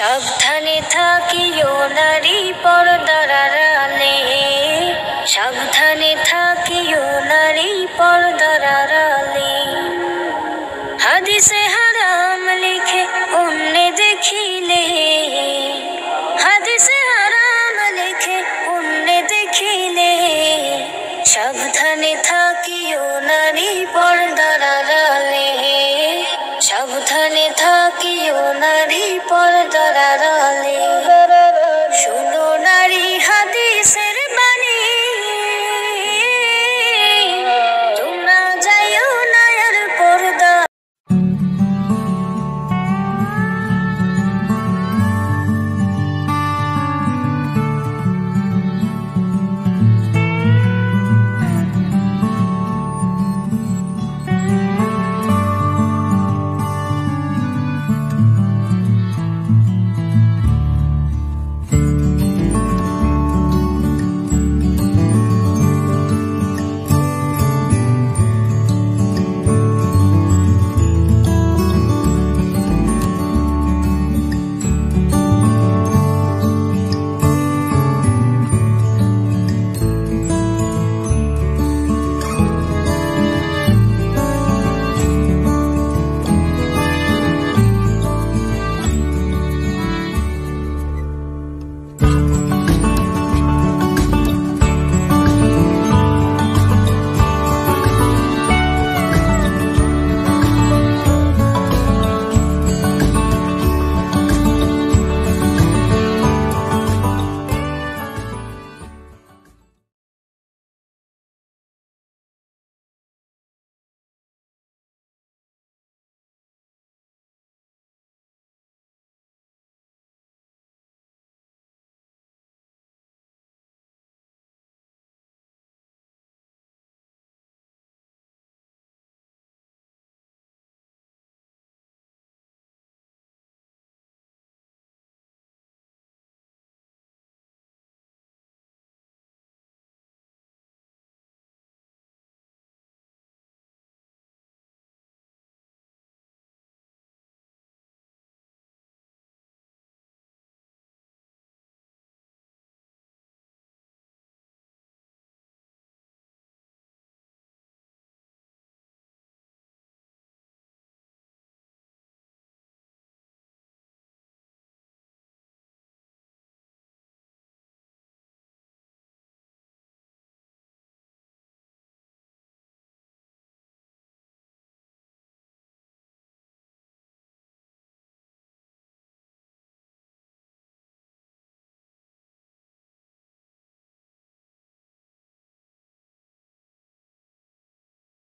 সাবধানে থাকিও নারী পর্দার আড়ালে, সাবধানে থাকিও নারী পর্দার আড়ালে। হাদিসে হারাম লিখে অন্যে দেখিলে, হাদিসে হারাম লিখে অন্যে দেখিলে, সাবধানে থাকিও নারী পর্দার আড়ালে, সাবধানে থাকিও নারী পর্দার আড়ালে। শোনো নারী হাদিসের বাণী, তোমরা যাইও না আর পর্দা।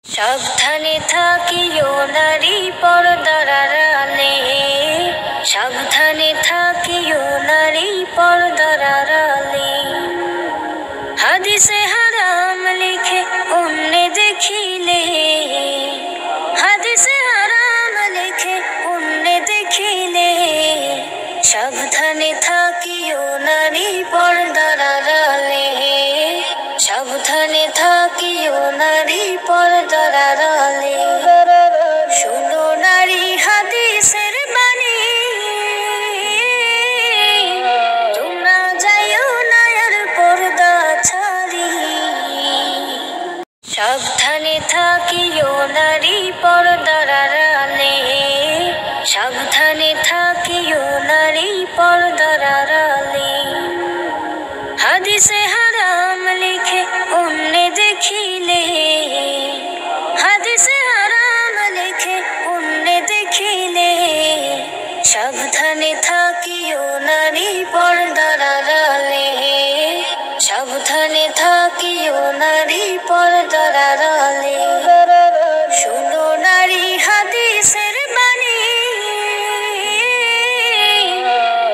সাবধানে থাকিও নারী পর্দার আড়ালে, সাবধানে থাকিও নারী পর্দার আড়ালে। হাদিসে হারাম লিখে অন্যে দেখিলে, হাদিসে হারাম লিখে অন্যে দেখিলে, সাবধানে থাকিও নারী পর্দার আড়ালে, সাবধানে থাকিও নারী পর্দার আড়ালে। শোনো নারী হাদিসের বাণী, তোমরা যাইও না আর পর্দা ছাড়ি। সাবধানে থাকিও নারী পর্দার আড়ালে, সাবধানে থাকিও নারী পর্দার আড়ালে। হাদিসে হারাম লিখে অন্যে দেখিলে, হাদিসে হারাম লিখে অন্যে দেখিলে, সাবধানে থাকিও নারী পর্দার আড়ালে, সাবধানে থাকিও নারী পর্দার আড়ালে। শোনো নারী হাদিসের বাণী,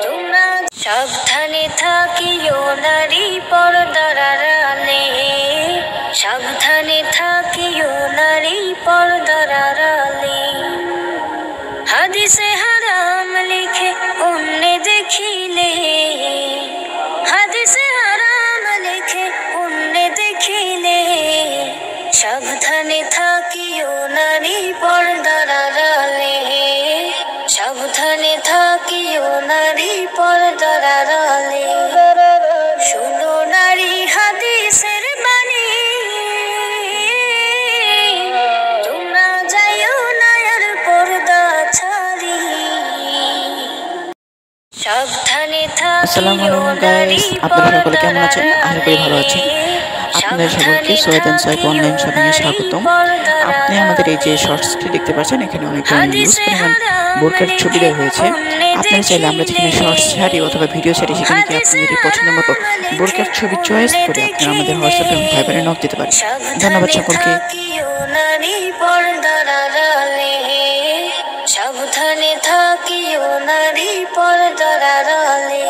তোমরা সাবধানে থাকিও নারী পর্দার আড়ালে, সাবধানে থাকিও নারী পর্দার আড়ালে। হাদিসে হারাম লিখে অন্যে দেখিলে, হাদিসে হারাম লিখে অন্যে দেখিলে, সাবধানে থাকিও নারী পর্দার আড়ালে, সাবধানে থাকিও নারী আড়ালে। শোনো নারী হাদিসের বাণী, তোমরা যাইও না আর পর্দা ছাড়ি। সাবধানে আসসালামু থাকিও আলাইকুম নারী গাইস, আপনারা সকলে কেমন আছেন? আশা করি ভালো আছেন। আপনাদের সকলকে সোয়েদ এন্ড সোয়েব অনলাইন শপিং এ স্বাগতম। আপনি আমাদের এই যে শর্টসটি দেখতে পাচ্ছেন, এখানে অনেক হিউজ পরিমাণ বোরকার ছবি দেওয়া হয়েছে। আপনারা চাইলে আমরা যেখানে শর্টস ছাড়ি অথবা ভিডিও ছাড়ি, সেখানে কি আপনাদের পছন্দ মতো বোরকার ছবি চয়েস করে আপনারা আমাদের হোয়াটসঅ্যাপ এবং ভাইবারে নক দিতে পারেন। ধন্যবাদ সকলকে। সাবধানে থাকিও নারী পর্দার আড়ালে।